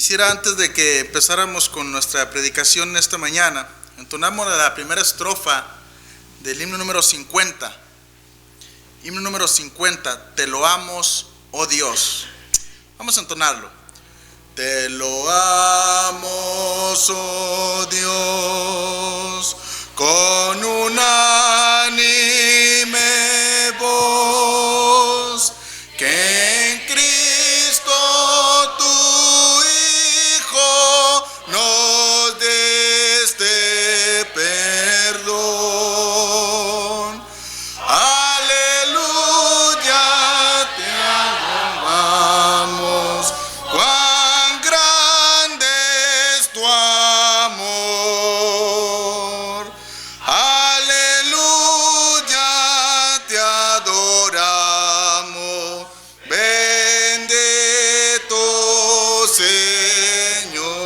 Quisiera, antes de que empezáramos con nuestra predicación esta mañana, entonamos la primera estrofa del himno número 50. Himno número 50, te loamos, oh Dios. Vamos a entonarlo. Te loamos, oh Dios, con unánime voz, que en Cristo tu Hijo nos deste perdón. Aleluya, te alabamos, cuán grande es tu amor. Aleluya, te adoramos, bendito Señor.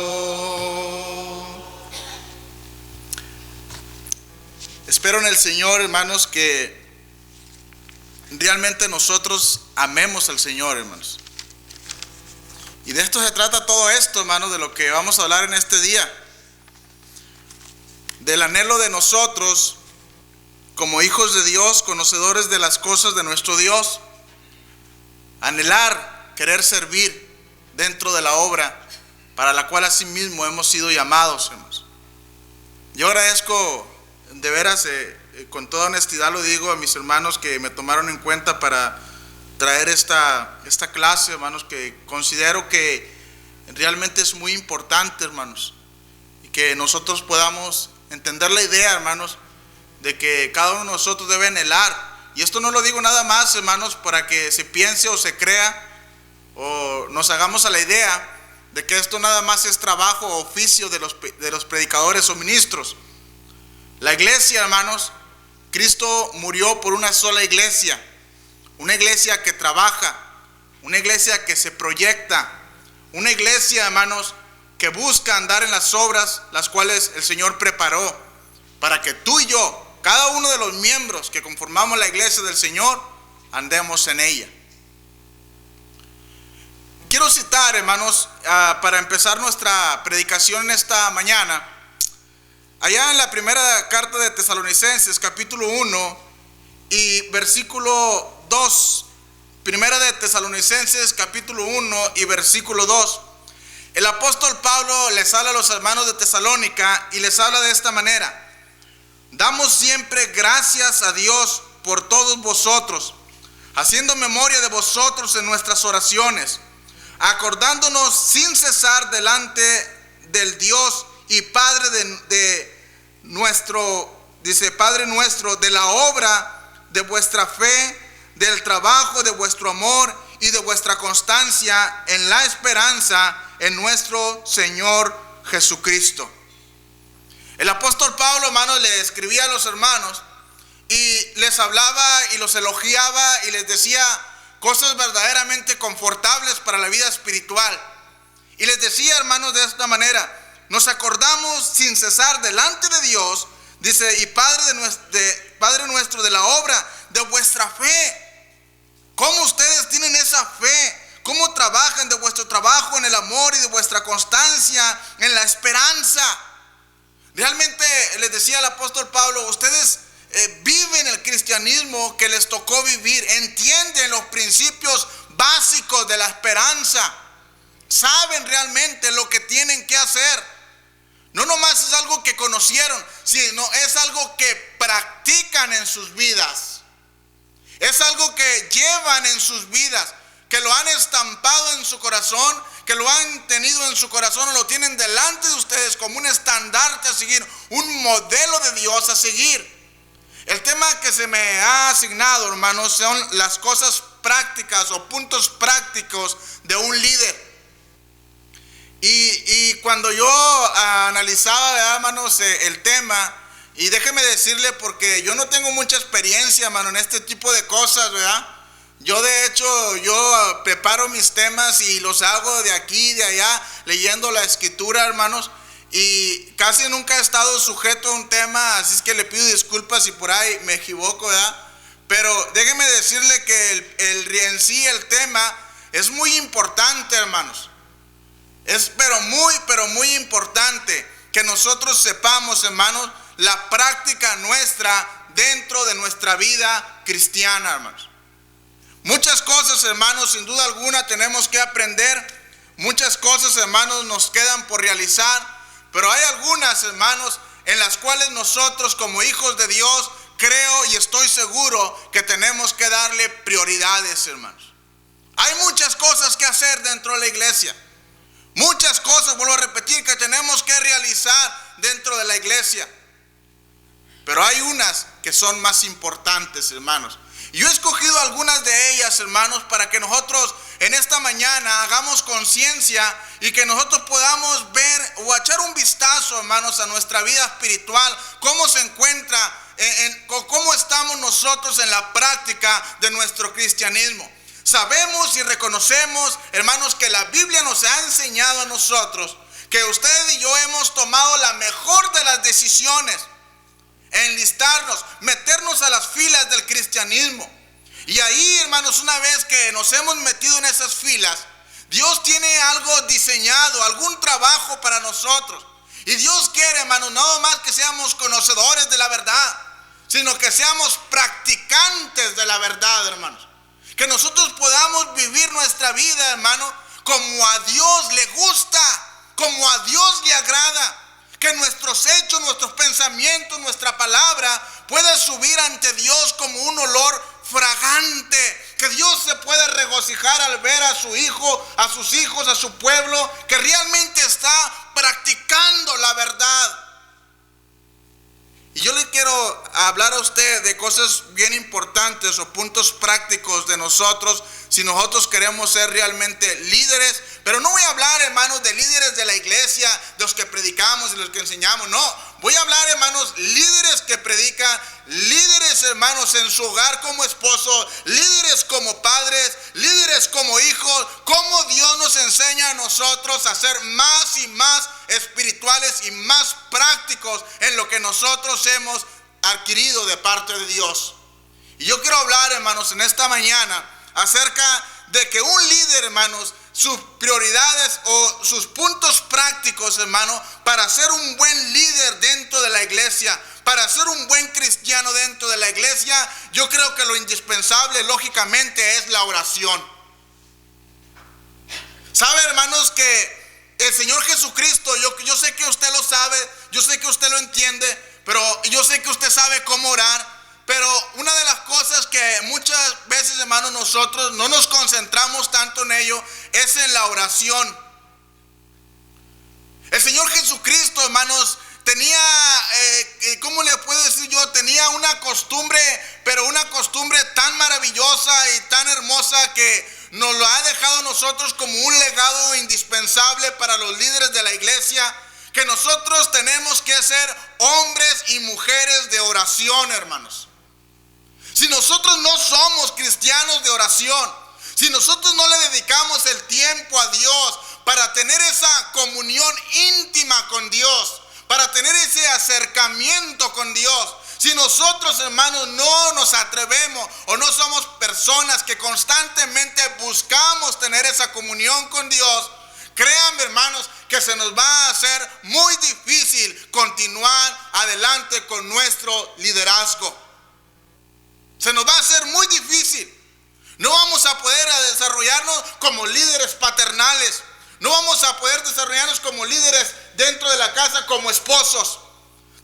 Espero en el Señor, hermanos, que realmente nosotros amemos al Señor, hermanos. Y de esto se trata todo esto, hermanos, de lo que vamos a hablar en este día. Del anhelo de nosotros, como hijos de Dios, conocedores de las cosas de nuestro Dios, anhelar, querer servir dentro de la obra para la cual asimismo hemos sido llamados, hermanos. Yo agradezco de veras, con toda honestidad lo digo, a mis hermanos que me tomaron en cuenta para traer esta clase, hermanos, que considero que realmente es muy importante, hermanos, y que nosotros podamos entender la idea, hermanos, de que cada uno de nosotros debe anhelar. Y esto no lo digo nada más, hermanos, para que se piense o se crea o nos hagamos a la idea de que esto nada más es trabajo o oficio de los predicadores o ministros. La iglesia, hermanos, Cristo murió por una sola iglesia, una iglesia que trabaja, una iglesia que se proyecta, una iglesia, hermanos, que busca andar en las obras las cuales el Señor preparó para que tú y yo, cada uno de los miembros que conformamos la iglesia del Señor, andemos en ella. Quiero citar, hermanos, para empezar nuestra predicación en esta mañana, allá en la primera carta de Tesalonicenses, capítulo 1 y versículo 2. Primera de Tesalonicenses, capítulo 1 y versículo 2. El apóstol Pablo les habla a los hermanos de Tesalónica y les habla de esta manera: damos siempre gracias a Dios por todos vosotros, haciendo memoria de vosotros en nuestras oraciones, acordándonos sin cesar delante del Dios y Padre Padre nuestro, de la obra de vuestra fe, del trabajo de vuestro amor y de vuestra constancia en la esperanza en nuestro Señor Jesucristo. El apóstol Pablo, hermanos, le escribía a los hermanos y les hablaba y los elogiaba y les decía cosas verdaderamente confortables para la vida espiritual. Y les decía, hermanos, de esta manera: nos acordamos sin cesar delante de Dios, dice, y Padre nuestro, de la obra de vuestra fe. ¿Cómo ustedes tienen esa fe? ¿Cómo trabajan de vuestro trabajo en el amor y de vuestra constancia en la esperanza? Realmente les decía el apóstol Pablo, ustedes viven el cristianismo que les tocó vivir, entienden los principios básicos de la esperanza, saben realmente lo que tienen que hacer. No nomás es algo que conocieron, sino es algo que practican en sus vidas. Es algo que llevan en sus vidas, que lo han estampado en su corazón, que lo han tenido en su corazón o lo tienen delante de ustedes como un estandarte a seguir, un modelo de Dios a seguir. El tema que se me ha asignado, hermanos, son las cosas prácticas o puntos prácticos de un líder. Y cuando yo analizaba, ¿verdad, hermanos, el tema, y déjeme decirle, porque yo no tengo mucha experiencia, hermano, en este tipo de cosas, ¿verdad? Yo de hecho, yo preparo mis temas y los hago de aquí y de allá, leyendo la escritura, hermanos, y casi nunca he estado sujeto a un tema, así es que le pido disculpas si por ahí me equivoco, ¿verdad? Pero déjeme decirle que en sí el tema es muy importante, hermanos. Es pero muy importante que nosotros sepamos, hermanos, la práctica nuestra dentro de nuestra vida cristiana, hermanos. Muchas cosas, hermanos, sin duda alguna tenemos que aprender. Muchas cosas, hermanos, nos quedan por realizar. Pero hay algunas, hermanos, en las cuales nosotros como hijos de Dios creo y estoy seguro que tenemos que darle prioridades, hermanos. Hay muchas cosas que hacer dentro de la iglesia. Muchas cosas, vuelvo a repetir, que tenemos que realizar dentro de la iglesia. Pero hay unas que son más importantes, hermanos. Y yo he escogido algunas de ellas, hermanos, para que nosotros en esta mañana hagamos conciencia y que nosotros podamos ver o echar un vistazo, hermanos, a nuestra vida espiritual, cómo se encuentra, cómo estamos nosotros en la práctica de nuestro cristianismo. Sabemos y reconocemos, hermanos, que la Biblia nos ha enseñado a nosotros que usted y yo hemos tomado la mejor de las decisiones, enlistarnos, meternos a las filas del cristianismo. Y ahí, hermanos, una vez que nos hemos metido en esas filas, Dios tiene algo diseñado, algún trabajo para nosotros. Y Dios quiere, hermanos, no más que seamos conocedores de la verdad, sino que seamos practicantes de la verdad, hermanos. Que nosotros podamos vivir nuestra vida, hermano, como a Dios le gusta, como a Dios le agrada. Que nuestros hechos, nuestros pensamientos, nuestra palabra pueda subir ante Dios como un olor fragante. Que Dios se pueda regocijar al ver a su hijo, a sus hijos, a su pueblo, que realmente está practicando la verdad. Y yo le quiero hablar a usted de cosas bien importantes o puntos prácticos de nosotros, si nosotros queremos ser realmente líderes. Pero no voy a hablar, hermanos, de líderes de la iglesia, de los que predicamos y los que enseñamos. No, voy a hablar, hermanos, líderes que predican, líderes, hermanos, en su hogar como esposo, líderes como padres, líderes como hijos. Cómo Dios nos enseña a nosotros a ser más y más espirituales y más prácticos en lo que nosotros hemos adquirido de parte de Dios. Y yo quiero hablar, hermanos, en esta mañana acerca de que un líder, hermanos, sus prioridades o sus puntos prácticos, hermano, para ser un buen líder dentro de la iglesia, para ser un buen cristiano dentro de la iglesia, yo creo que lo indispensable, lógicamente, es la oración. ¿Sabe, hermanos, que el Señor Jesucristo, yo sé que usted lo sabe, yo sé que usted lo entiende, pero yo sé que usted sabe cómo orar? Pero una de las cosas que muchas veces, hermanos, nosotros no nos concentramos tanto en ello es en la oración. El Señor Jesucristo, hermanos, tenía, ¿cómo le puedo decir yo? Tenía una costumbre, pero una costumbre tan maravillosa y tan hermosa que nos lo ha dejado a nosotros como un legado indispensable para los líderes de la iglesia, que nosotros tenemos que ser hombres y mujeres de oración, hermanos. Si nosotros no somos cristianos de oración, si nosotros no le dedicamos el tiempo a Dios para tener esa comunión íntima con Dios, para tener ese acercamiento con Dios, si nosotros, hermanos, no nos atrevemos o no somos personas que constantemente buscamos tener esa comunión con Dios, créanme, hermanos, que se nos va a hacer muy difícil continuar adelante con nuestro liderazgo. Se nos va a hacer muy difícil. No vamos a poder desarrollarnos como líderes paternales. No vamos a poder desarrollarnos como líderes dentro de la casa, como esposos.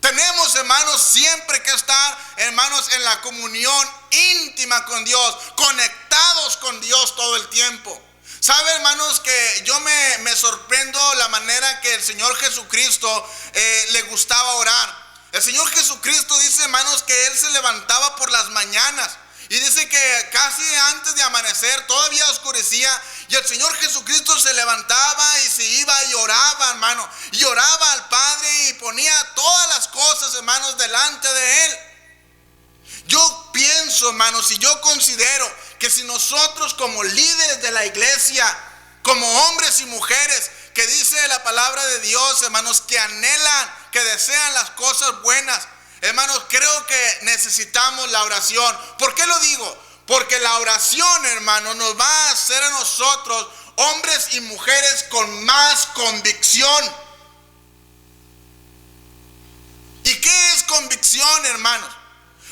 Tenemos, hermanos, siempre que estar, hermanos, en la comunión íntima con Dios, conectados con Dios todo el tiempo. ¿Sabe, hermanos, que yo me sorprendo la manera que el Señor Jesucristo le gustaba orar? El Señor Jesucristo dice, hermanos, que Él se levantaba por las mañanas. Y dice que casi antes de amanecer, todavía oscurecía, y el Señor Jesucristo se levantaba y se iba y oraba, hermano. Y oraba al Padre y ponía todas las cosas, hermanos, delante de Él. Yo pienso, hermanos, y yo considero que si nosotros como líderes de la iglesia, como hombres y mujeres, que dice la palabra de Dios, hermanos, que anhelan, que desean las cosas buenas, hermanos, creo que necesitamos la oración. ¿Por qué lo digo? Porque la oración, hermanos, nos va a hacer a nosotros hombres y mujeres con más convicción. ¿Y qué es convicción, hermanos?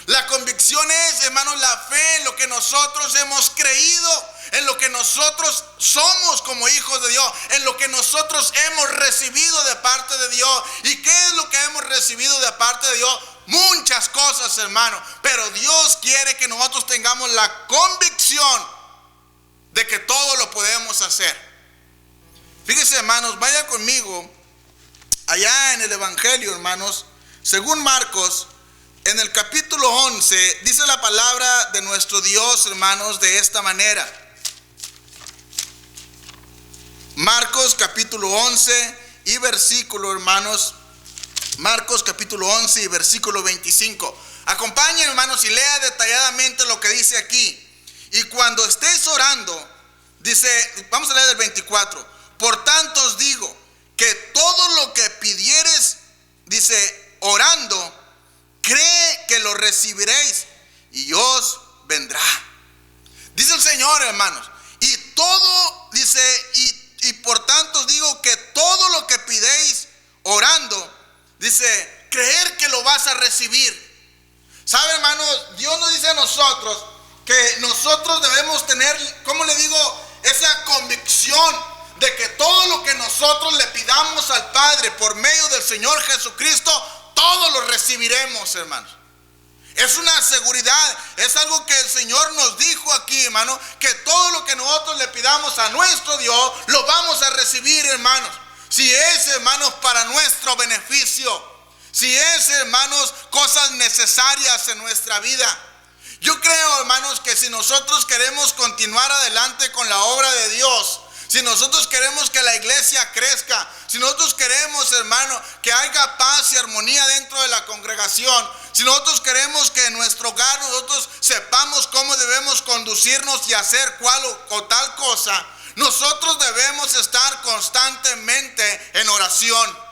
La convicción es, hermanos, la fe en lo que nosotros hemos creído, en lo que nosotros somos como hijos de Dios, en lo que nosotros hemos recibido de parte de Dios. ¿Y qué es lo que hemos recibido de parte de Dios? Muchas cosas, hermanos, pero Dios quiere que nosotros tengamos la convicción de que todo lo podemos hacer. Fíjense, hermanos, vaya conmigo allá en el Evangelio, hermanos, según Marcos, en el capítulo 11, dice la palabra de nuestro Dios, hermanos, de esta manera. Marcos capítulo 11 y versículo, hermanos, Marcos capítulo 11 y versículo 25. Acompañen, hermanos, y lea detalladamente lo que dice aquí. Y cuando estéis orando, dice, vamos a leer el 24. Por tanto os digo que todo lo que pidiereis, dice, orando, cree que lo recibiréis y os vendrá. Dice el Señor, hermanos, y todo, dice, y por tanto os digo que todo lo que pidéis orando, dice, creer que lo vas a recibir. ¿Sabe, hermanos? Dios nos dice a nosotros que nosotros debemos tener, ¿cómo le digo? Esa convicción de que todo lo que nosotros le pidamos al Padre por medio del Señor Jesucristo, todo lo recibiremos, hermanos. Es una seguridad, es algo que el Señor nos dijo aquí, hermano, que todo lo que nosotros le pidamos a nuestro Dios, lo vamos a recibir, hermanos. Si es, hermanos, para nuestro beneficio, si es, hermanos, cosas necesarias en nuestra vida. Yo creo, hermanos, que si nosotros queremos continuar adelante con la obra de Dios, si nosotros queremos que la iglesia crezca, si nosotros queremos, hermano, que haya paz y armonía dentro de la congregación, si nosotros queremos que en nuestro hogar nosotros sepamos cómo debemos conducirnos y hacer cual o tal cosa, nosotros debemos estar constantemente en oración.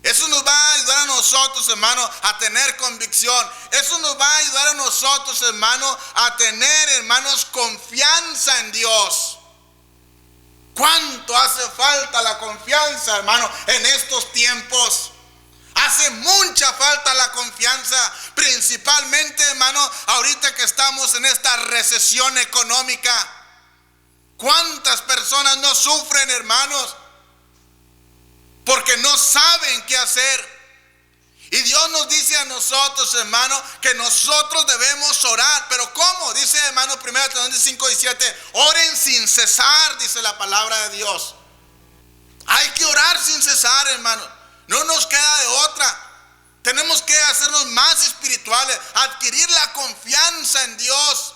Eso nos va a ayudar a nosotros, hermano, a tener convicción. Eso nos va a ayudar a nosotros, hermano, a tener, hermanos, confianza en Dios. ¿Cuánto hace falta la confianza, hermano, en estos tiempos? Hace mucha falta la confianza, principalmente, hermano, ahorita que estamos en esta recesión económica. ¿Cuántas personas no sufren, hermanos? Porque no saben qué hacer. Y Dios nos dice a nosotros, hermano, que nosotros debemos orar. ¿Pero cómo? Dice, hermano, 1 Tesalonicenses 5:17, oren sin cesar, dice la palabra de Dios. Hay que orar sin cesar, hermano. No nos queda de otra. Tenemos que hacernos más espirituales, adquirir la confianza en Dios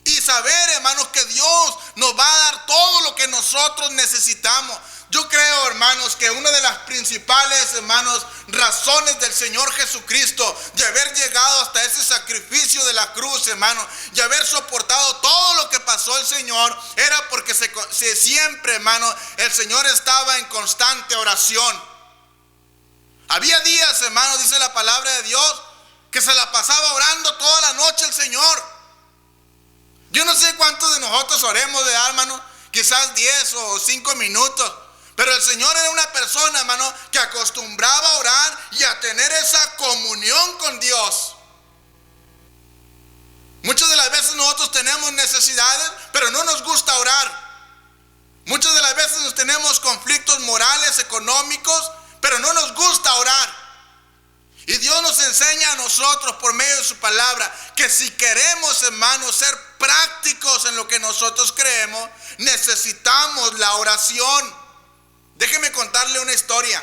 y saber, hermanos, que Dios nos va a dar todo lo que nosotros necesitamos. Yo creo, hermanos, que una de las principales, hermanos, razones del Señor Jesucristo de haber llegado hasta ese sacrificio de la cruz, hermano, y haber soportado todo lo que pasó el Señor, era porque siempre, hermano, el Señor estaba en constante oración. Había días, hermano, dice la palabra de Dios, que se la pasaba orando toda la noche el Señor. Yo no sé cuántos de nosotros oremos, hermano, quizás 10 o 5 minutos. Pero el Señor era una persona, hermano, que acostumbraba a orar y a tener esa comunión con Dios. Muchas de las veces nosotros tenemos necesidades, pero no nos gusta orar. Muchas de las veces nos tenemos conflictos morales, económicos, pero no nos gusta orar. Y Dios nos enseña a nosotros por medio de su palabra que si queremos, hermanos, ser prácticos en lo que nosotros creemos, necesitamos la oración. Déjeme contarle una historia.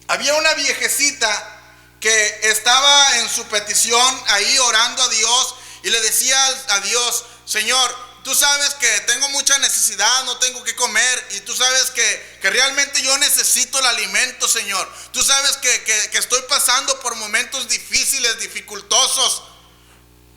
Había una viejecita que estaba en su petición ahí orando a Dios y le decía a Dios, Señor, tú sabes que tengo mucha necesidad, no tengo que comer, y tú sabes que realmente yo necesito el alimento, Señor. Tú sabes que estoy pasando por momentos difíciles, dificultosos.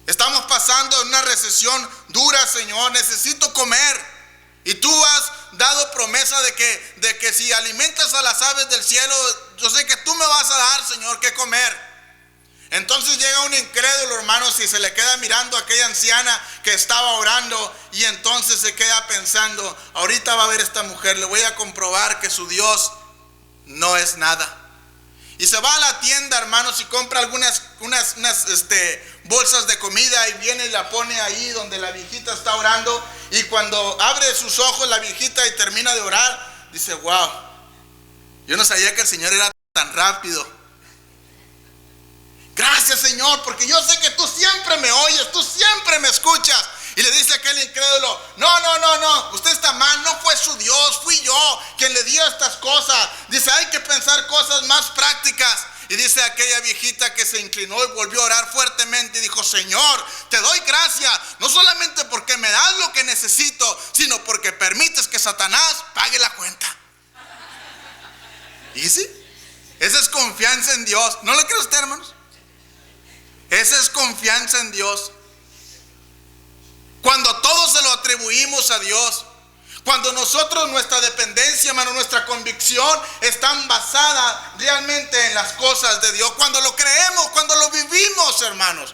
Estamos pasando en una recesión dura, Señor, necesito comer. Y tú has dado promesa de que si alimentas a las aves del cielo, yo sé que tú me vas a dar, Señor, qué comer. Entonces llega un incrédulo, hermanos, y se le queda mirando a aquella anciana que estaba orando, y entonces se queda pensando, ahorita va a ver esta mujer, le voy a comprobar que su Dios no es nada. Y se va a la tienda, hermanos, y compra unas bolsas de comida, y viene y la pone ahí donde la viejita está orando. Y cuando abre sus ojos la viejita y termina de orar, dice, wow, yo no sabía que el Señor era tan rápido. Gracias, Señor, porque yo sé que tú siempre me oyes, tú siempre me escuchas. Y le dice aquel incrédulo, no, usted está mal, no fue su Dios, fui yo quien le dio estas cosas. Dice, hay que pensar cosas más prácticas. Y dice aquella viejita que se inclinó y volvió a orar fuertemente y dijo, Señor, te doy gracias, no solamente porque me das lo que necesito, sino porque permites que Satanás pague la cuenta. ¿Y sí? Esa es confianza en Dios. ¿No le cree usted, hermanos? Esa es confianza en Dios. Cuando todo se lo atribuimos a Dios, cuando nosotros, nuestra dependencia, hermano, nuestra convicción están basada realmente en las cosas de Dios, cuando lo creemos, cuando lo vivimos, hermanos.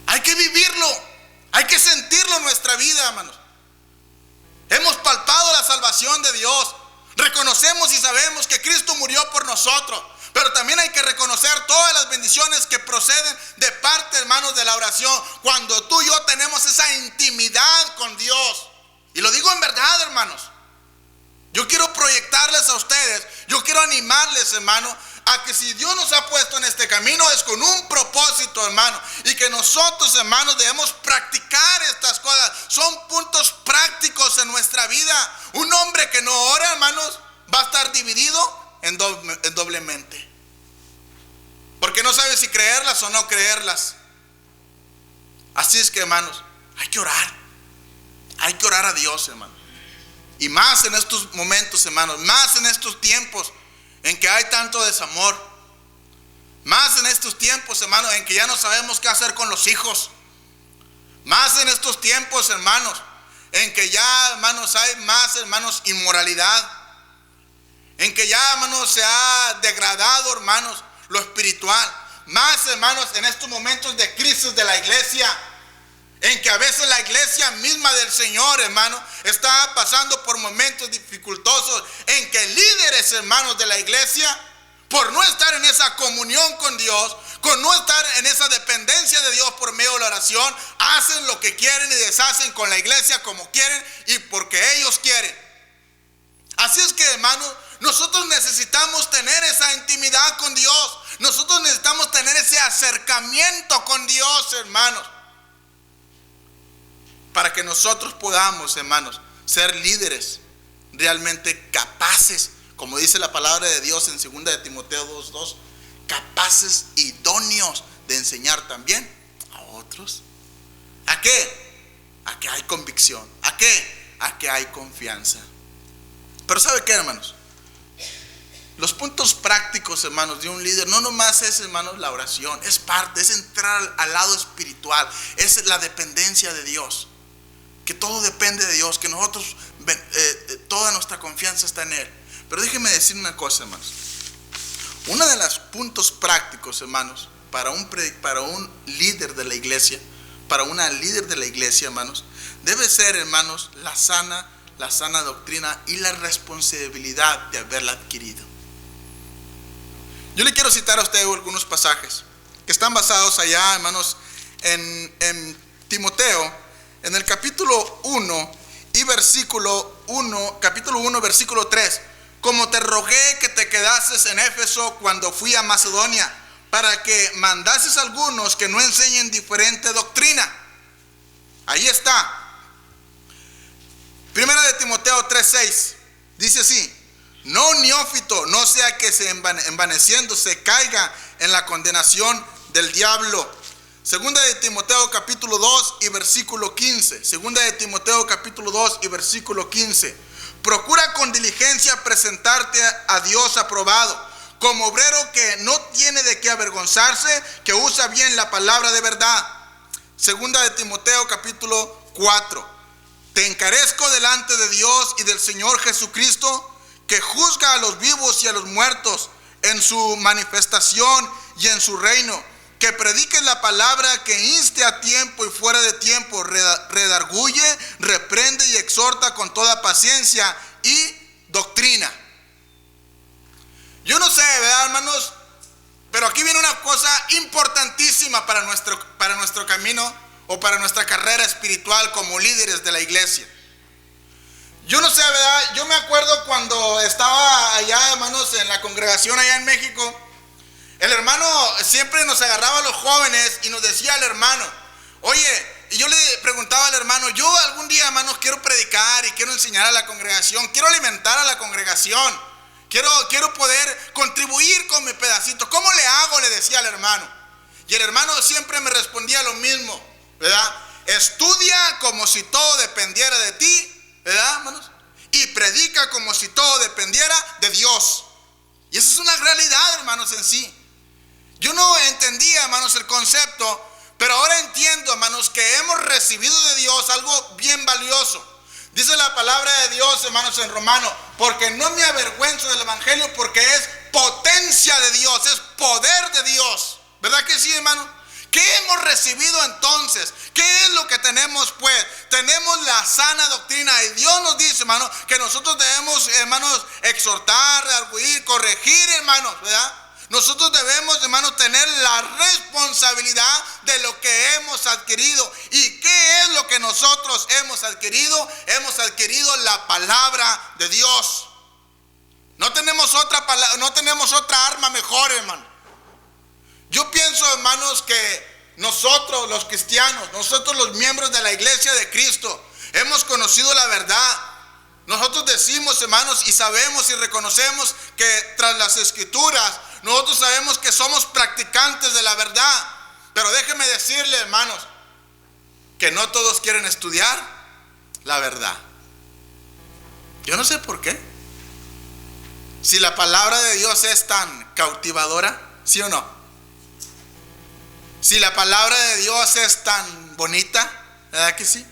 Hay que vivirlo, hay que sentirlo en nuestra vida, hermanos. Hemos palpado la salvación de Dios, reconocemos y sabemos que Cristo murió por nosotros. Pero también hay que reconocer todas las bendiciones que proceden de parte, hermanos, de la oración. Cuando tú y yo tenemos esa intimidad con Dios. Y lo digo en verdad, hermanos. Yo quiero proyectarles a ustedes, yo quiero animarles, hermano, a que si Dios nos ha puesto en este camino es con un propósito, hermano. Y que nosotros, hermanos, debemos practicar estas cosas. Son puntos prácticos en nuestra vida. Un hombre que no ora, hermanos, va a estar dividido en doblemente, porque no sabe si creerlas o no creerlas. Así es que, hermanos, hay que orar a Dios, hermano, y más en estos momentos, hermanos, más en estos tiempos en que hay tanto desamor, más en estos tiempos, hermanos, en que ya no sabemos qué hacer con los hijos, más en estos tiempos, hermanos, en que ya, hermanos, hay más, hermanos, inmoralidad, en que ya, hermanos, se ha degradado, hermanos, lo espiritual. Más, hermanos, en estos momentos de crisis de la iglesia, en que a veces la iglesia misma del Señor, hermano, está pasando por momentos dificultosos, en que líderes, hermanos, de la iglesia, por no estar en esa comunión con Dios, con no estar en esa dependencia de Dios por medio de la oración, hacen lo que quieren y deshacen con la iglesia como quieren y porque ellos quieren. Así es que, hermanos, nosotros necesitamos tener esa intimidad con Dios. Nosotros necesitamos tener ese acercamiento con Dios, hermanos, para que nosotros podamos, hermanos, ser líderes realmente capaces, como dice la palabra de Dios en 2 de Timoteo 2:2, capaces, idóneos de enseñar también a otros. ¿A qué? A que hay convicción. ¿A qué? A que hay confianza. Pero ¿sabe qué, hermanos? Los puntos prácticos, hermanos, de un líder no nomás es, hermanos, la oración, es parte, es entrar al lado espiritual, es la dependencia de Dios, que todo depende de Dios, que nosotros, toda nuestra confianza está en Él. Pero déjenme decir una cosa, hermanos. Uno de los puntos prácticos, hermanos, para un líder de la iglesia, para una líder de la iglesia, hermanos, debe ser, hermanos, la sana doctrina y la responsabilidad de haberla adquirido. Yo le quiero citar a ustedes algunos pasajes que están basados allá, hermanos, en Timoteo, en el capítulo 1 y versículo 1, capítulo 1, versículo 3. Como te rogué que te quedases en Éfeso cuando fui a Macedonia, para que mandases a algunos que no enseñen diferente doctrina. Ahí está. Primera de Timoteo 3:6. Dice así: no neófito, no sea que se envaneciendo se caiga en la condenación del diablo. Segunda de Timoteo capítulo 2 y versículo 15. Segunda de Timoteo capítulo 2 y versículo 15. Procura con diligencia presentarte a Dios aprobado, como obrero que no tiene de qué avergonzarse, que usa bien la palabra de verdad. Segunda de Timoteo capítulo 4. Te encarezco delante de Dios y del Señor Jesucristo, que juzga a los vivos y a los muertos en su manifestación y en su reino. Que prediques la palabra, que inste a tiempo y fuera de tiempo, redarguye, reprende y exhorta con toda paciencia y doctrina. Yo no sé, ¿verdad, hermanos? Pero aquí viene una cosa importantísima para nuestro camino o para nuestra carrera espiritual como líderes de la iglesia. Yo no sé, ¿verdad? Yo me acuerdo cuando estaba allá, hermanos, en la congregación allá en México. El hermano siempre nos agarraba a los jóvenes y nos decía al hermano, oye, y yo le preguntaba al hermano, yo algún día, hermanos, quiero predicar y quiero enseñar a la congregación, quiero alimentar a la congregación, quiero poder contribuir con mi pedacito. ¿Cómo le hago?, le decía al hermano. Y el hermano siempre me respondía lo mismo, ¿verdad? Estudia como si todo dependiera de ti, ¿verdad, hermanos? Y predica como si todo dependiera de Dios. Y esa es una realidad, hermanos, en sí. Yo no entendía, hermanos, el concepto, pero ahora entiendo, hermanos, que hemos recibido de Dios algo bien valioso. Dice la palabra de Dios, hermanos, en Romanos, porque no me avergüenzo del evangelio, porque es potencia de Dios, es poder de Dios. ¿Verdad que sí, hermanos? ¿Qué hemos recibido entonces? ¿Qué es lo que tenemos, pues? Tenemos la sana doctrina y Dios nos dice, hermanos, que nosotros debemos, hermanos, exhortar, redarguir, corregir, hermanos, ¿verdad? Nosotros debemos, hermanos, tener la responsabilidad de lo que hemos adquirido. ¿Y qué es lo que nosotros hemos adquirido? Hemos adquirido la palabra de Dios. No tenemos otra arma mejor, hermano. Yo pienso, hermanos, que nosotros los cristianos, nosotros los miembros de la iglesia de Cristo, hemos conocido la verdad. Nosotros decimos, hermanos, y sabemos y reconocemos que tras las escrituras, nosotros sabemos que somos practicantes de la verdad. Pero déjenme decirle, hermanos, que no todos quieren estudiar la verdad. Yo no sé por qué. Si la palabra de Dios es tan cautivadora, ¿sí o no? Si la palabra de Dios es tan bonita, ¿verdad que sí?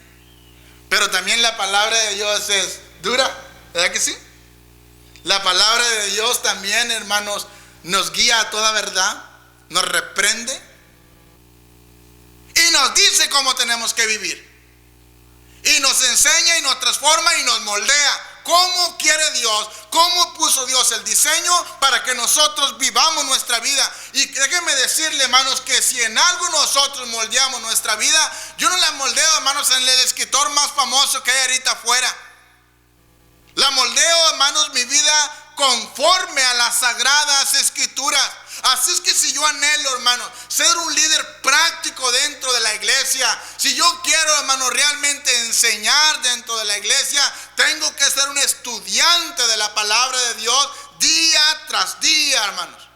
Pero también la palabra de Dios es dura, ¿verdad que sí? La palabra de Dios también, hermanos, nos guía a toda verdad, nos reprende y nos dice cómo tenemos que vivir. Y nos enseña y nos transforma y nos moldea. ¿Cómo quiere Dios? ¿Cómo puso Dios el diseño para que nosotros vivamos nuestra vida? Y déjenme decirle, hermanos, que si en algo nosotros moldeamos nuestra vida, yo no la moldeo, hermanos, en el escritor más famoso que hay ahorita afuera. La moldeo, hermanos, mi vida conforme a las sagradas escrituras. Así es que si yo anhelo, hermano, ser un líder práctico dentro de la iglesia, si yo quiero, hermano, realmente enseñar dentro de la iglesia, tengo que ser un estudiante de la palabra de Dios día tras día, hermanos.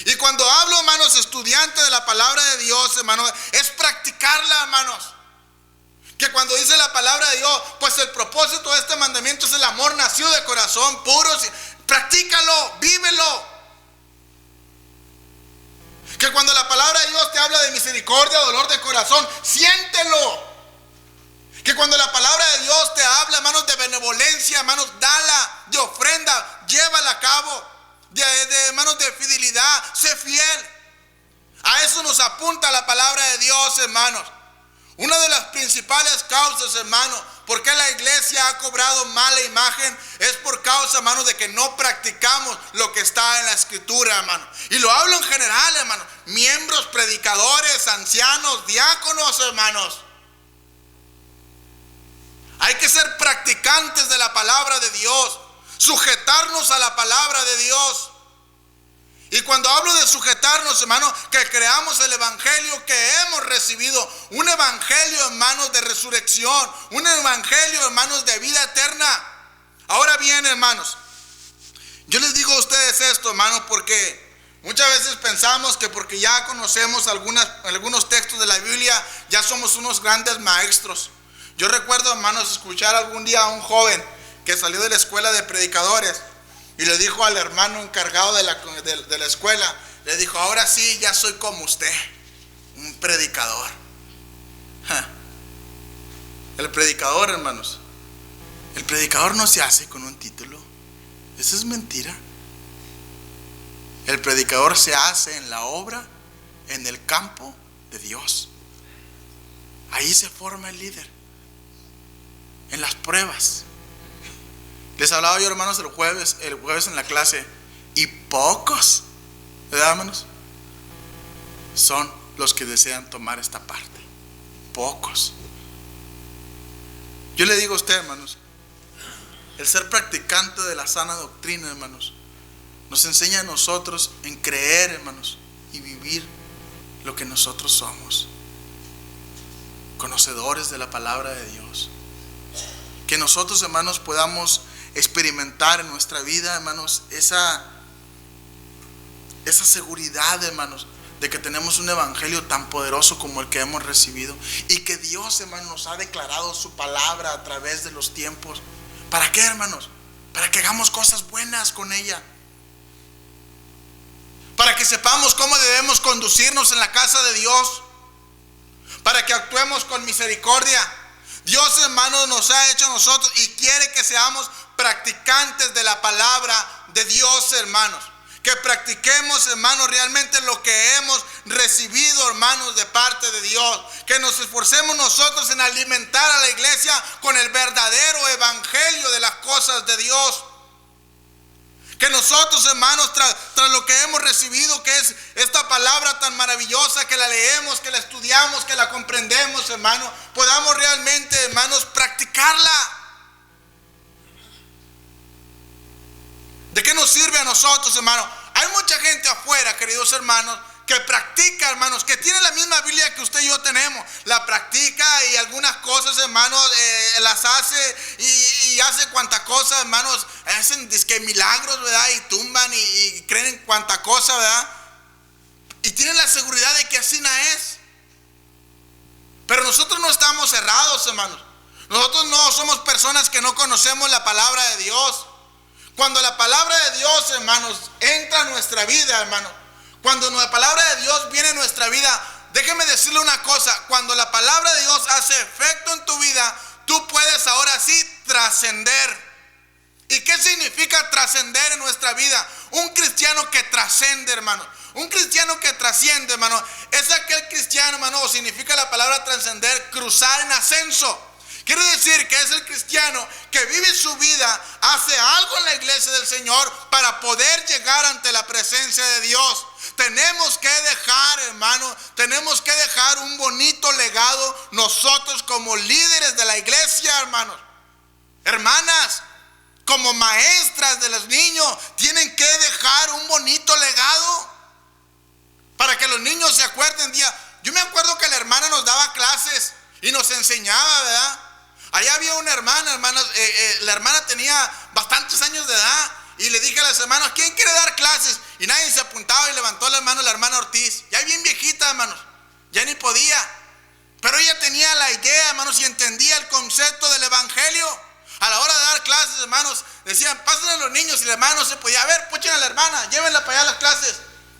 Y cuando hablo, hermanos, estudiante de la palabra de Dios, hermanos, es practicarla, hermanos. Que cuando dice la palabra de Dios, pues el propósito de este mandamiento es el amor nacido de corazón puro. Practícalo, vívelo. Que cuando la palabra de Dios te habla de misericordia, dolor de corazón, siéntelo. Que cuando la palabra de Dios te habla, hermanos, de benevolencia, hermanos, dala, de ofrenda, llévala a cabo, hermanos, de fidelidad, sé fiel. A eso nos apunta la palabra de Dios, hermanos. Una de las principales causas, hermano, por qué la iglesia ha cobrado mala imagen es por causa, hermano, de que no practicamos lo que está en la escritura, hermano. Y lo hablo en general, hermano. Miembros, predicadores, ancianos, diáconos, hermanos. Hay que ser practicantes de la palabra de Dios, sujetarnos a la palabra de Dios. Y cuando hablo de sujetarnos, hermano, que creamos el evangelio que hemos recibido, un evangelio, hermanos, de resurrección, un evangelio, hermanos, de vida eterna. Ahora bien, hermanos, yo les digo a ustedes esto, hermanos, porque muchas veces pensamos que porque ya conocemos algunos textos de la Biblia, ya somos unos grandes maestros. Yo recuerdo, hermanos, escuchar algún día a un joven que salió de la escuela de predicadores. Y le dijo al hermano encargado de la escuela, le dijo, ahora sí, ya soy como usted, un predicador. El predicador, hermanos, el predicador no se hace con un título. Eso es mentira. El predicador se hace en la obra, en el campo de Dios. Ahí se forma el líder, en las pruebas. Les hablaba yo, hermanos, el jueves en la clase, y pocos, ¿verdad, hermanos?, son los que desean tomar esta parte. Pocos. Yo le digo a usted, hermanos, el ser practicante de la sana doctrina, hermanos, nos enseña a nosotros en creer, hermanos, y vivir lo que nosotros somos, conocedores de la palabra de Dios. Que nosotros, hermanos, podamos experimentar en nuestra vida, hermanos, esa seguridad, hermanos, de que tenemos un evangelio tan poderoso como el que hemos recibido, y que Dios, hermanos, nos ha declarado su palabra a través de los tiempos. ¿Para qué, hermanos? Para que hagamos cosas buenas con ella, para que sepamos cómo debemos conducirnos en la casa de Dios, para que actuemos con misericordia. Dios, hermanos, nos ha hecho a nosotros y quiere que seamos practicantes de la palabra de Dios, hermanos. Que practiquemos, hermanos, realmente lo que hemos recibido, hermanos, de parte de Dios. Que nos esforcemos nosotros en alimentar a la iglesia con el verdadero evangelio de las cosas de Dios. Que nosotros, hermanos, tras lo que hemos recibido, que es esta palabra tan maravillosa, que la leemos, que la estudiamos, que la comprendemos, hermanos, podamos realmente, hermanos, practicarla. ¿De qué nos sirve a nosotros, hermanos? Hay mucha gente afuera, queridos hermanos, que practica, hermanos, que tiene la misma Biblia que usted y yo tenemos. La practica y algunas cosas, hermanos, las hace y hace cuanta cosa, hermanos. Hacen disque milagros, ¿verdad? Y tumban y creen en cuanta cosa, ¿verdad? Y tienen la seguridad de que así no es. Pero nosotros no estamos cerrados, hermanos. Nosotros no somos personas que no conocemos la palabra de Dios. Cuando la palabra de Dios, hermanos, entra a nuestra vida, hermanos, cuando la palabra de Dios viene a nuestra vida, déjeme decirle una cosa: cuando la palabra de Dios hace efecto en tu vida, tú puedes ahora sí trascender. ¿Y qué significa trascender en nuestra vida? Un cristiano que trascende, hermano. Un cristiano que trasciende, hermano, es aquel cristiano, hermano, significa la palabra trascender, cruzar en ascenso. Quiere decir que es el cristiano que vive su vida, hace algo en la iglesia del Señor para poder llegar ante la presencia de Dios. Tenemos que dejar, hermano, tenemos que dejar un bonito legado nosotros como líderes de la iglesia, hermanos. Hermanas, como maestras de los niños, tienen que dejar un bonito legado para que los niños se acuerden día. Yo me acuerdo que la hermana nos daba clases y nos enseñaba, ¿verdad? Allá había una hermana, hermanos, la hermana tenía bastantes años de edad, y le dije a las hermanas: ¿quién quiere dar clases? Y nadie se apuntaba, y levantó la mano la hermana Ortiz, ya bien viejita, hermanos, ya ni podía, pero ella tenía la idea, hermanos, y entendía el concepto del evangelio. A la hora de dar clases, hermanos, decían: pásenle a los niños, y la hermana no se podía. A ver, puchen a la hermana, llévenla para allá a las clases.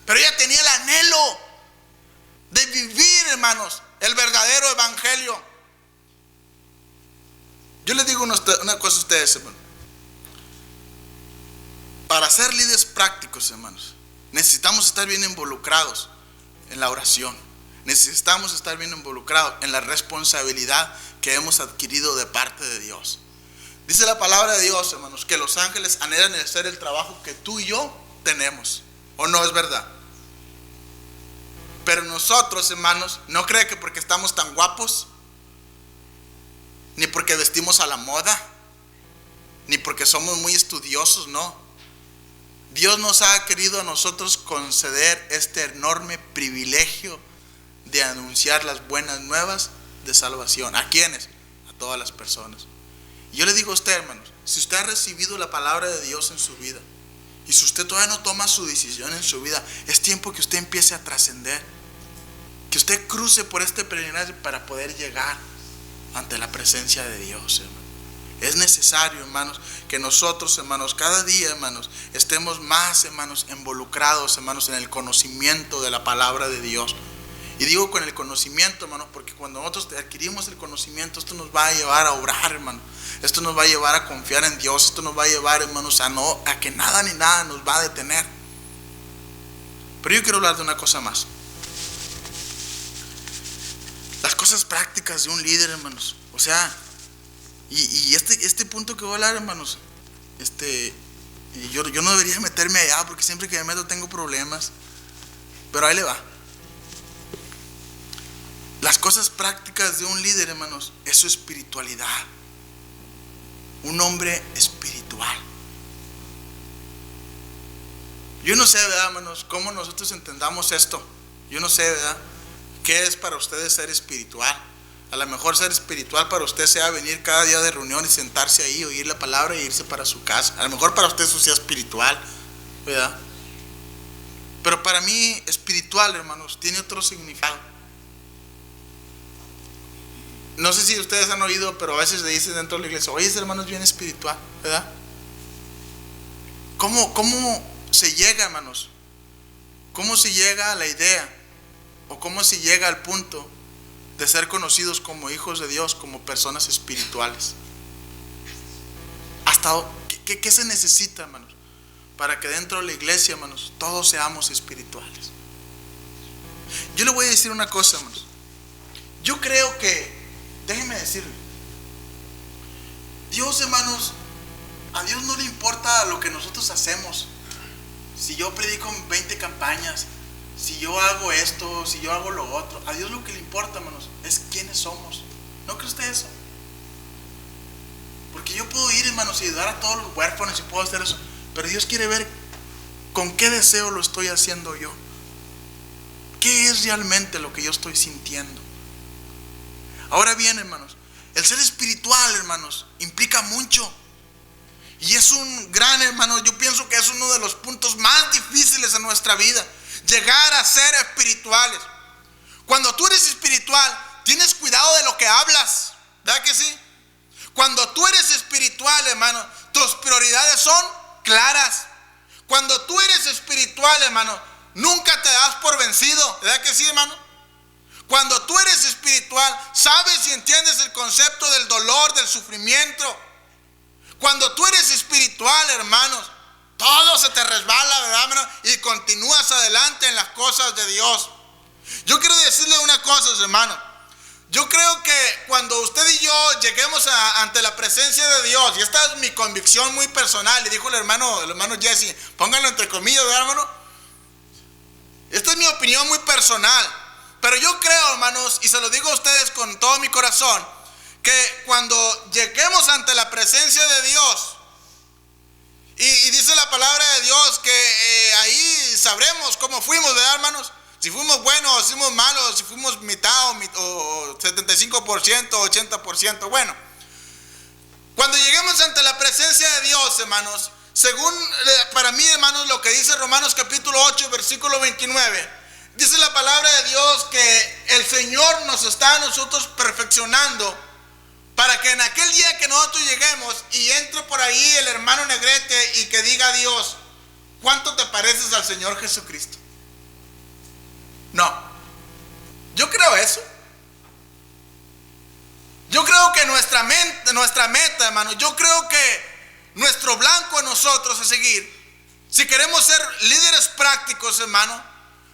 Pero ella tenía el anhelo de vivir, hermanos, el verdadero evangelio. Yo les digo una cosa a ustedes, hermanos. Para ser líderes prácticos, hermanos, necesitamos estar bien involucrados en la oración. Necesitamos estar bien involucrados en la responsabilidad que hemos adquirido de parte de Dios. Dice la palabra de Dios, hermanos, que los ángeles anhelan hacer el trabajo que tú y yo tenemos. ¿O no es verdad? Pero nosotros, hermanos, no creen que porque estamos tan guapos, ni porque vestimos a la moda, ni porque somos muy estudiosos, no. Dios nos ha querido a nosotros conceder este enorme privilegio de anunciar las buenas nuevas de salvación. ¿A quiénes? A todas las personas. Y yo le digo a usted, hermanos, si usted ha recibido la palabra de Dios en su vida, y si usted todavía no toma su decisión en su vida, es tiempo que usted empiece a trascender, que usted cruce por este peregrinaje para poder llegar ante la presencia de Dios, hermano. Es necesario, hermanos, que nosotros, hermanos, cada día, hermanos, estemos más, hermanos, involucrados, hermanos, en el conocimiento de la palabra de Dios. Y digo con el conocimiento, hermanos, porque cuando nosotros adquirimos el conocimiento, esto nos va a llevar a orar, hermano. Esto nos va a llevar a confiar en Dios. Esto nos va a llevar, hermanos, a que nada ni nada nos va a detener. Pero yo quiero hablar de una cosa más. Las cosas prácticas de un líder, hermanos. O sea, y este punto que voy a hablar, hermanos, yo no debería meterme allá, porque siempre que me meto tengo problemas. Pero ahí le va. Las cosas prácticas de un líder, hermanos, es su espiritualidad. Un hombre espiritual. Yo no sé, ¿verdad, hermanos? Cómo nosotros entendamos esto. Yo no sé, ¿verdad? ¿Qué es para ustedes ser espiritual? A lo mejor ser espiritual para usted sea venir cada día de reunión y sentarse ahí, oír la palabra e irse para su casa. A lo mejor para usted eso sea espiritual, ¿verdad? Pero para mí espiritual, hermanos, tiene otro significado. No sé si ustedes han oído, pero a veces le dicen dentro de la iglesia: oye, ese hermano es bien espiritual, ¿verdad? ¿Cómo se llega, hermanos? ¿Cómo se llega a la idea? ¿O cómo se llega al punto de ser conocidos como hijos de Dios, como personas espirituales? ¿Qué se necesita, hermanos, para que dentro de la iglesia, hermanos, todos seamos espirituales? Yo le voy a decir una cosa, hermanos. Yo creo que, déjenme decirle, Dios, hermanos, a Dios no le importa lo que nosotros hacemos. Si yo predico en 20 campañas, si yo hago esto, si yo hago lo otro, a Dios lo que le importa, hermanos, es quiénes somos. ¿No cree usted eso? Porque yo puedo ir, hermanos, y ayudar a todos los huérfanos y puedo hacer eso, pero Dios quiere ver con qué deseo lo estoy haciendo yo. ¿Qué es realmente lo que yo estoy sintiendo? Ahora bien, hermanos, el ser espiritual, hermanos, implica mucho. Y es un gran, hermano, yo pienso que es uno de los puntos más difíciles en nuestra vida. Llegar a ser espirituales. Cuando tú eres espiritual, tienes cuidado de lo que hablas, ¿verdad que sí? Cuando tú eres espiritual, hermano, tus prioridades son claras. Cuando tú eres espiritual, hermano, nunca te das por vencido, ¿verdad que sí, hermano? Cuando tú eres espiritual, sabes y entiendes el concepto del dolor, del sufrimiento. Cuando tú eres espiritual, hermanos, todo se te resbala, ¿verdad, hermano? Y continúas adelante en las cosas de Dios. Yo quiero decirle una cosa, hermano. Yo creo que cuando usted y yo lleguemos ante la presencia de Dios, y esta es mi convicción muy personal, y dijo el hermano Jesse, pónganlo entre comillas, ¿verdad, hermano? Esta es mi opinión muy personal. Pero yo creo, hermanos, y se lo digo a ustedes con todo mi corazón, que cuando lleguemos ante la presencia de Dios, y dice la palabra de Dios que ahí sabremos cómo fuimos, ¿verdad, hermanos? Si fuimos buenos, si fuimos malos, si fuimos mitad o 75%, 80%. Bueno, cuando lleguemos ante la presencia de Dios, hermanos, según para mí, hermanos, lo que dice Romanos capítulo 8, versículo 29, dice la palabra de Dios que el Señor nos está a nosotros perfeccionando, para que en aquel día que nosotros lleguemos y entre por ahí el hermano Negrete y que diga a Dios: ¿cuánto te pareces al Señor Jesucristo? No, yo creo eso. Yo creo que nuestra meta, hermano, yo creo que nuestro blanco a nosotros a seguir, si queremos ser líderes prácticos, hermano,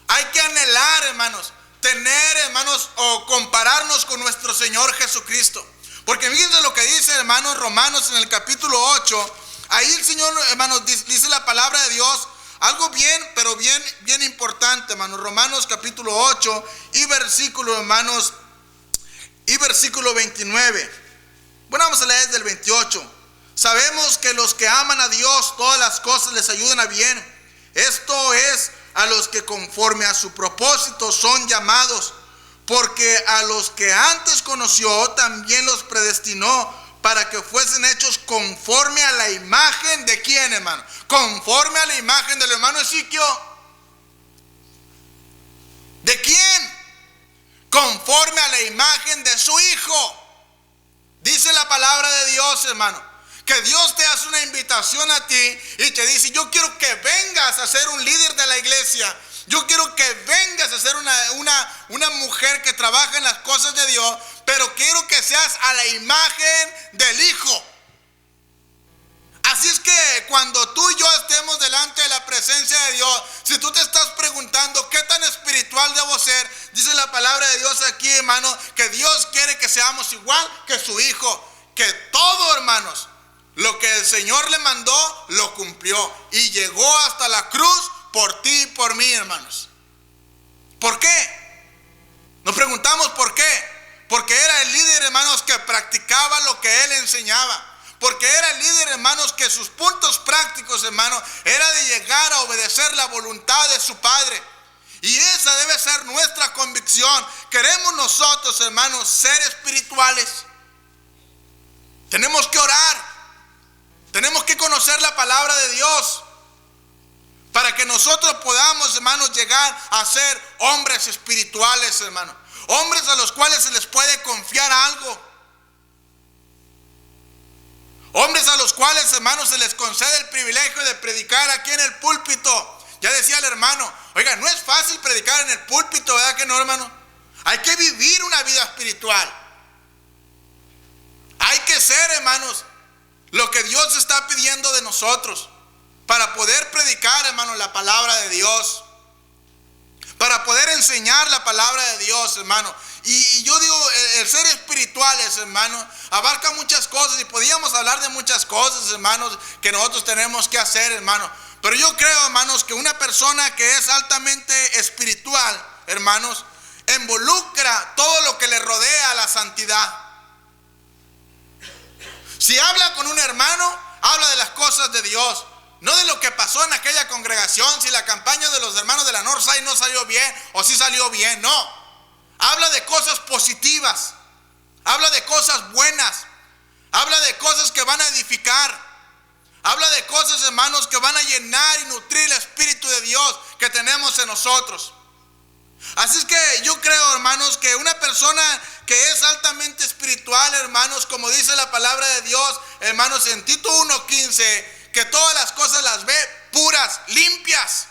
hay que anhelar, hermanos, tener, hermanos, o compararnos con nuestro Señor Jesucristo. Porque fíjense lo que dice, hermanos, Romanos en el capítulo 8. Ahí el Señor, hermanos, dice la palabra de Dios, algo bien, pero bien importante, hermanos. Romanos capítulo 8 y versículo, hermanos, y versículo 29. Bueno, vamos a leer desde el 28. Sabemos que los que aman a Dios, todas las cosas les ayudan a bien. Esto es a los que conforme a su propósito son llamados. Porque a los que antes conoció también los predestinó para que fuesen hechos conforme a la imagen de quién, hermano. Conforme a la imagen del hermano Ezequiel. ¿De quién? Conforme a la imagen de su hijo. Dice la palabra de Dios, hermano, que Dios te hace una invitación a ti y te dice: yo quiero que vengas a ser un líder de la iglesia. Yo quiero que vengas a ser una mujer que trabaja en las cosas de Dios, pero quiero que seas a la imagen del Hijo. Así es que cuando tú y yo estemos delante de la presencia de Dios, si tú te estás preguntando, de Dios aquí, hermano, que Dios quiere que seamos igual que su Hijo. Que todo, hermanos, lo que el Señor le mandó, lo cumplió. Y llegó hasta la cruz por ti y por mí, hermanos. ¿Por qué? Nos preguntamos por qué. Porque era el líder, hermanos, que practicaba lo que Él enseñaba. Porque era el líder, hermanos, que sus puntos prácticos, hermanos, era de llegar a obedecer la voluntad de su Padre. Y esa debe ser nuestra convicción. Queremos nosotros, hermanos, ser espirituales. Tenemos que orar. Tenemos que conocer la palabra de Dios. Para que nosotros podamos, hermanos, llegar a ser hombres espirituales, hermanos. Hombres a los cuales se les puede confiar algo. Hombres a los cuales, hermanos, se les concede el privilegio de predicar aquí en el púlpito. Ya decía el hermano, oiga, no es fácil predicar en el púlpito, ¿verdad que no, hermano? Hay que vivir una vida espiritual. Hay que ser, hermanos, lo que Dios está pidiendo de nosotros para poder predicar, hermanos, la palabra de Dios. Para poder enseñar la palabra de Dios, hermano. Y yo digo, el ser espirituales, hermano, abarca muchas cosas. Y podíamos hablar de muchas cosas, hermanos, que nosotros tenemos que hacer, hermano. Pero yo creo, hermanos, que una persona que es altamente espiritual, hermanos, involucra todo lo que le rodea a la santidad. Si habla con un hermano, habla de las cosas de Dios. No de lo que pasó en aquella congregación, si la campaña de los hermanos de la Northside no salió bien o si salió bien, no. Habla de cosas positivas, habla de cosas buenas, habla de cosas que van a edificar, habla de cosas, hermanos, que van a llenar y nutrir el Espíritu de Dios que tenemos en nosotros. Así es que yo creo, hermanos, que una persona que es altamente espiritual, hermanos, como dice la palabra de Dios, hermanos, en Tito 1:15, que todas las cosas las ve puras, limpias.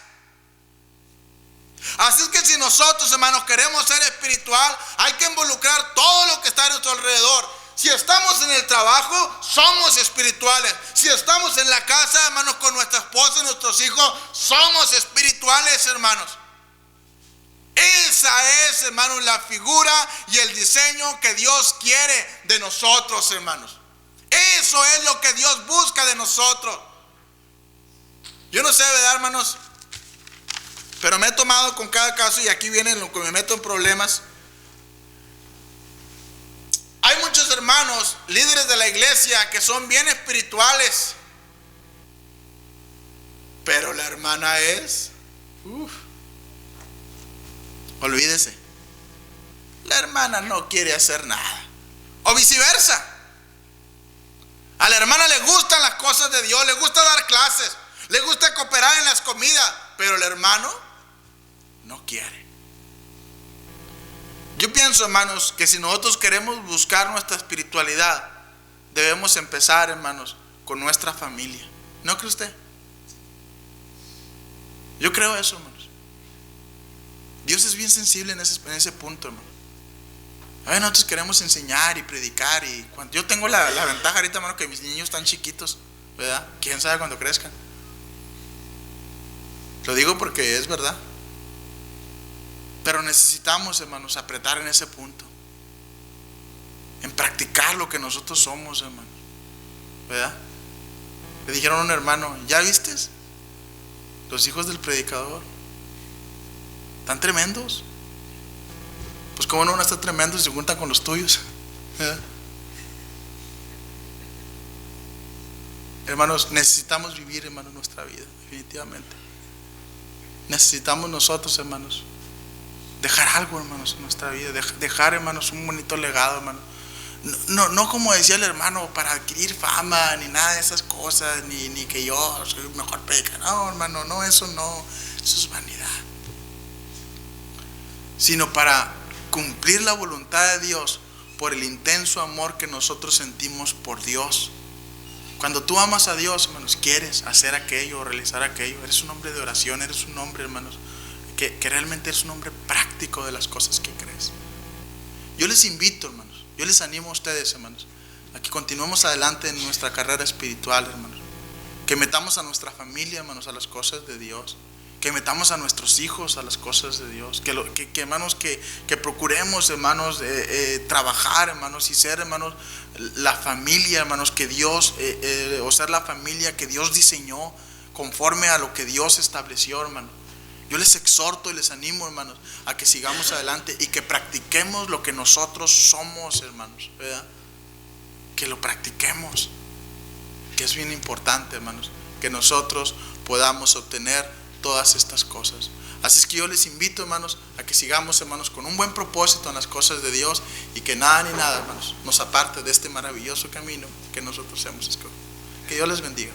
Así es que si nosotros, hermanos, queremos ser espiritual, hay que involucrar todo lo que está a nuestro alrededor. Si estamos en el trabajo, somos espirituales. Si estamos en la casa, hermanos, con nuestra esposa y nuestros hijos, somos espirituales, hermanos. Esa es, hermanos, la figura y el diseño que Dios quiere de nosotros, hermanos. Eso es lo que Dios busca de nosotros. Yo no sé, ¿verdad, hermanos? Pero me he tomado con cada caso, y aquí viene lo que me meto en problemas. Hay muchos hermanos, líderes de la iglesia, que son bien espirituales. Pero la hermana es... olvídese. La hermana no quiere hacer nada. O viceversa. A la hermana le gustan las cosas de Dios, le gusta dar clases, le gusta cooperar en las comidas, pero el hermano no quiere. Yo pienso, hermanos, que si nosotros queremos buscar nuestra espiritualidad, debemos empezar, hermanos, con nuestra familia. ¿No cree usted? Yo creo eso, hermanos. Dios es bien sensible en ese punto, hermano. A ver, nosotros queremos enseñar y predicar, y cuando yo tengo la ventaja ahorita, hermano, que mis niños están chiquitos, ¿verdad? ¿Quién sabe cuando crezcan? Lo digo porque es verdad. Pero necesitamos, hermanos, apretar en ese punto, en practicar lo que nosotros somos, hermanos, ¿verdad? Le dijeron a un hermano, ¿ya vistes? Los hijos del predicador están tremendos. Pues cómo no van a estar tremendos si se juntan con los tuyos, ¿verdad? Hermanos, necesitamos vivir, hermanos, nuestra vida, definitivamente. Necesitamos nosotros, hermanos, dejar algo, hermanos, en nuestra vida. Dejar, hermanos, un bonito legado, hermano. No como decía el hermano, para adquirir fama, ni nada de esas cosas, ni que yo soy el mejor predicador. No, hermano, no, eso es vanidad. Sino para cumplir la voluntad de Dios por el intenso amor que nosotros sentimos por Dios. Cuando tú amas a Dios, hermanos, quieres hacer aquello, realizar aquello. Eres un hombre de oración, eres un hombre, hermanos, que realmente eres un hombre práctico de las cosas que crees. Yo les invito, hermanos, yo les animo a ustedes, hermanos, a que continuemos adelante en nuestra carrera espiritual, hermanos. Que metamos a nuestra familia, hermanos, a las cosas de Dios. que metamos a nuestros hijos a las cosas de Dios, que hermanos, que procuremos, hermanos, trabajar, hermanos, y ser, hermanos, la familia, hermanos, que Dios, o ser la familia que Dios diseñó conforme a lo que Dios estableció, hermanos. Yo les exhorto y les animo, hermanos, a que sigamos adelante y que practiquemos lo que nosotros somos, hermanos, ¿verdad? Que lo practiquemos, que es bien importante, hermanos, que nosotros podamos obtener todas estas cosas. Así es que yo les invito, hermanos, a que sigamos, hermanos, con un buen propósito en las cosas de Dios, y que nada ni nada, hermanos, nos aparte de este maravilloso camino que nosotros hemos escogido. Que Dios les bendiga.